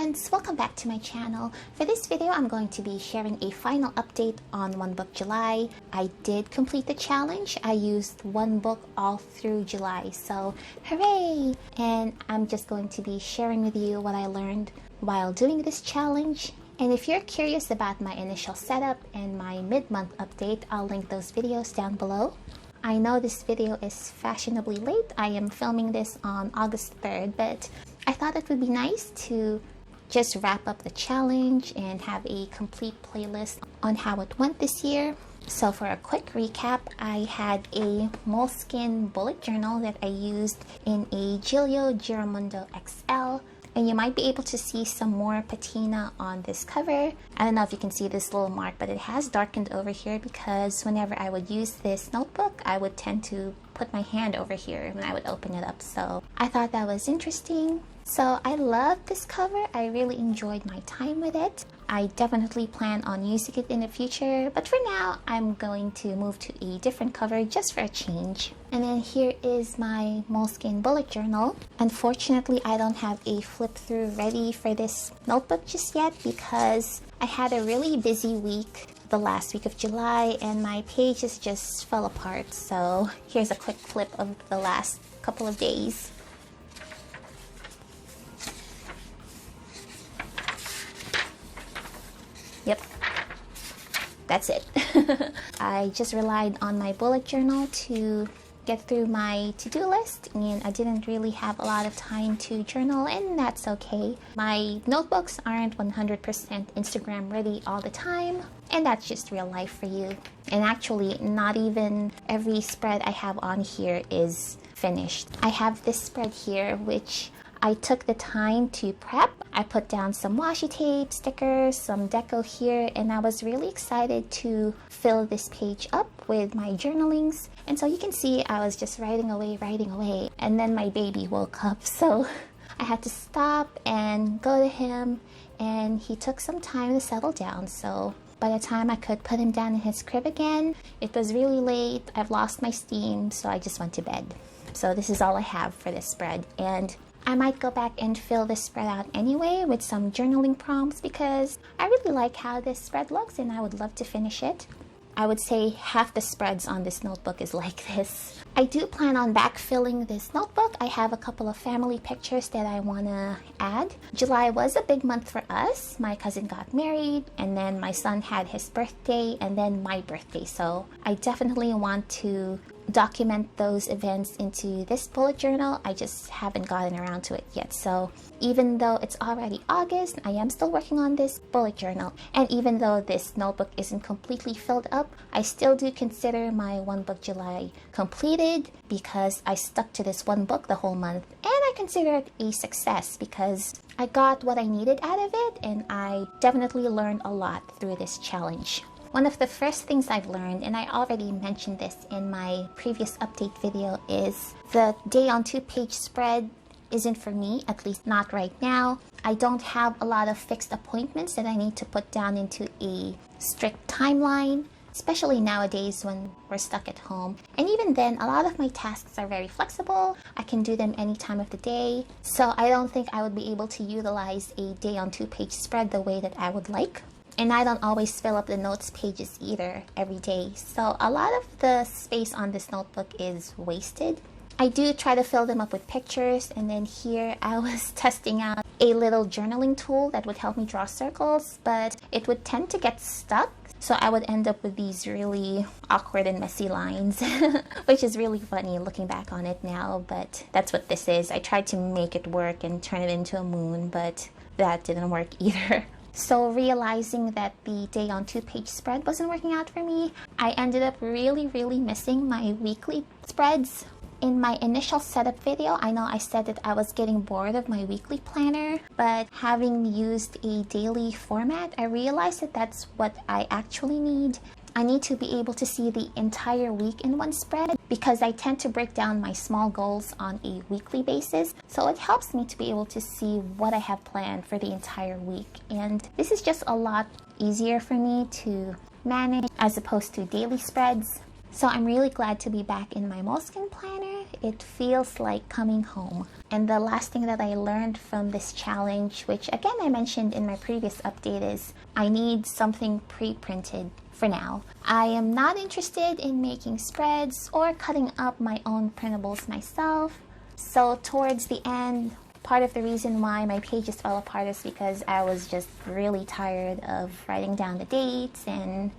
friends, welcome back to my channel. For this video, I'm going to be sharing a final update on One Book July. I did complete the challenge. I used one book all through July, so hooray! And I'm just going to be sharing with you what I learned while doing this challenge. And if you're curious about my initial setup and my mid-month update, I'll link those videos down below. I know this video is fashionably late. I am filming this on August 3rd, but I thought it would be nice to just wrap up the challenge and have a complete playlist on how it went this year. So for a quick recap, I had a Moleskine bullet journal that I used in a Gillio Giramondo XL. And you might be able to see some more patina on this cover. I don't know if you can see this little mark, but it has darkened over here because whenever I would use this notebook, I would tend to put my hand over here when I would open it up. So I thought that was interesting. So I love this cover. I really enjoyed my time with it. I definitely plan on using it in the future, but for now I'm going to move to a different cover just for a change. And then here is my Moleskine bullet journal. Unfortunately, I don't have a flip through ready for this notebook just yet because I had a really busy week the last week of July and my pages just fell apart. So here's a quick flip of the last couple of days. Yep, that's it. I just relied on my bullet journal to get through my to-do list, and I didn't really have a lot of time to journal, and that's okay. My notebooks aren't 100% Instagram ready all the time, and that's just real life for you. And actually, not even every spread I have on here is finished. I have this spread here, which I took the time to prep. I put down some washi tape, stickers, some deco here, and I was really excited to fill this page up with my journalings. And so you can see I was just writing away, and then my baby woke up. So I had to stop and go to him, and he took some time to settle down. So by the time I could put him down in his crib again, it was really late. I've lost my steam, so I just went to bed. So this is all I have for this spread. And I might go back and fill this spread out anyway with some journaling prompts because I really like how this spread looks and I would love to finish it. I would say half the spreads on this notebook is like this. I do plan on backfilling this notebook. I have a couple of family pictures that I want to add. July was a big month for us. My cousin got married, and then my son had his birthday, and then my birthday. So I definitely want to document those events into this bullet journal. I just haven't gotten around to it yet. So even though it's already August, I am still working on this bullet journal. And even though this notebook isn't completely filled up, I still do consider my One Book July completed because I stuck to this one book the whole month. And I consider it a success because I got what I needed out of it, and I definitely learned a lot through this challenge. One of the first things I've learned, and I already mentioned this in my previous update video, is the day on 2-page spread isn't for me, at least not right now. I don't have a lot of fixed appointments that I need to put down into a strict timeline, especially nowadays when we're stuck at home. And even then, a lot of my tasks are very flexible. I can do them any time of the day. So I don't think I would be able to utilize a day on 2-page spread the way that I would like. And I don't always fill up the notes pages either every day. So a lot of the space on this notebook is wasted. I do try to fill them up with pictures, and then here I was testing out a little journaling tool that would help me draw circles, but it would tend to get stuck. So I would end up with these really awkward and messy lines, which is really funny looking back on it now, but that's what this is. I tried to make it work and turn it into a moon, but that didn't work either. So realizing that the day on 2-page spread wasn't working out for me, I ended up really missing my weekly spreads. In my initial setup video, I know I said that I was getting bored of my weekly planner, but having used a daily format, I realized that that's what I actually need. I need to be able to see the entire week in one spread because I tend to break down my small goals on a weekly basis. So it helps me to be able to see what I have planned for the entire week. And this is just a lot easier for me to manage as opposed to daily spreads. So I'm really glad to be back in my Moleskine planner, it feels like coming home. And the last thing that I learned from this challenge, which again I mentioned in my previous update, is I need something pre-printed for now. I am not interested in making spreads or cutting up my own printables myself. So towards the end, part of the reason why my pages fell apart is because I was just really tired of writing down the dates and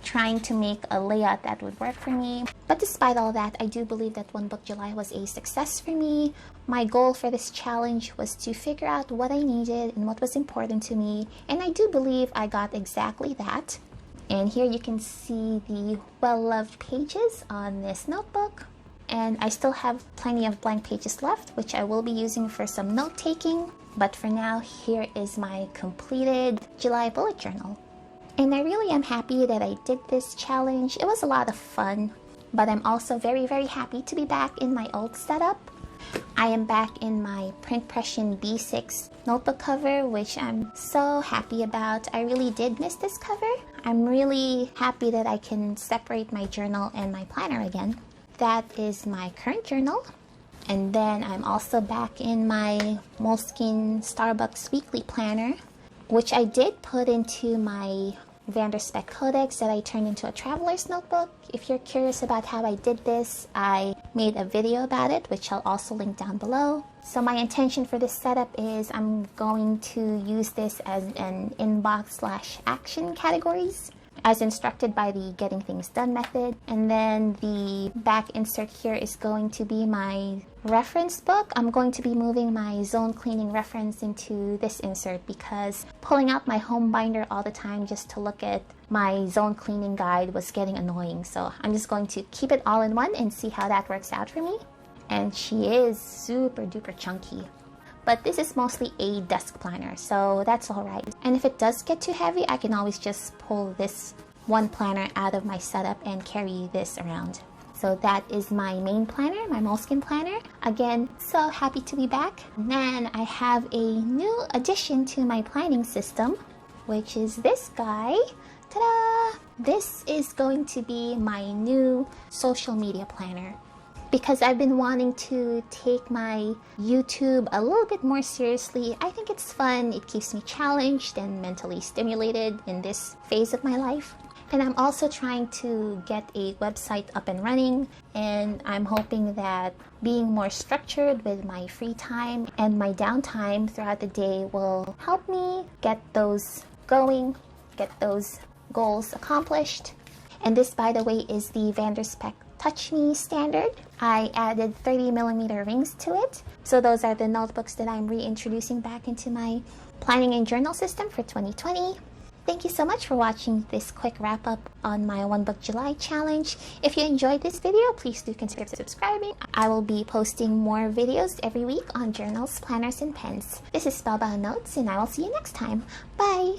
trying to make a layout that would work for me. But despite all that, I do believe that One Book July was a success for me. My goal for this challenge was to figure out what I needed and what was important to me, and I do believe I got exactly that. And here you can see the well-loved pages on this notebook. And I still have plenty of blank pages left, which I will be using for some note-taking. But for now, here is my completed July bullet journal. And I really am happy that I did this challenge. It was a lot of fun, but I'm also very, very happy to be back in my old setup. I am back in my Printpression B6 notebook cover, which I'm so happy about. I really did miss this cover. I'm really happy that I can separate my journal and my planner again. That is my current journal. And then I'm also back in my Moleskine Starbucks weekly planner, which I did put into my Vanderspec Codex that I turned into a traveler's notebook. If you're curious about how I did this, I made a video about it, which I'll also link down below. So my intention for this setup is I'm going to use this as an inbox/action categories, as instructed by the Getting Things Done method. And then the back insert here is going to be my reference book. I'm going to be moving my zone cleaning reference into this insert because pulling out my home binder all the time just to look at my zone cleaning guide was getting annoying. So I'm just going to keep it all in one and see how that works out for me. And she is super duper chunky. But this is mostly a desk planner, so that's alright. And if it does get too heavy, I can always just pull this one planner out of my setup and carry this around. So that is my main planner, my Moleskine planner. Again, so happy to be back. And then I have a new addition to my planning system, which is this guy. Ta-da! This is going to be my new social media planner, because I've been wanting to take my YouTube a little bit more seriously. I think it's fun, it keeps me challenged and mentally stimulated in this phase of my life. And I'm also trying to get a website up and running, and I'm hoping that being more structured with my free time and my downtime throughout the day will help me get those going, get those goals accomplished. And this, by the way, is the Vanderspec Touch Me standard. I added 30mm rings to it. So those are the notebooks that I'm reintroducing back into my planning and journal system for 2020. Thank you so much for watching this quick wrap up on my One Book July challenge. If you enjoyed this video, please do consider subscribing. I will be posting more videos every week on journals, planners, and pens. This is Spellbound Notes, and I will see you next time. Bye!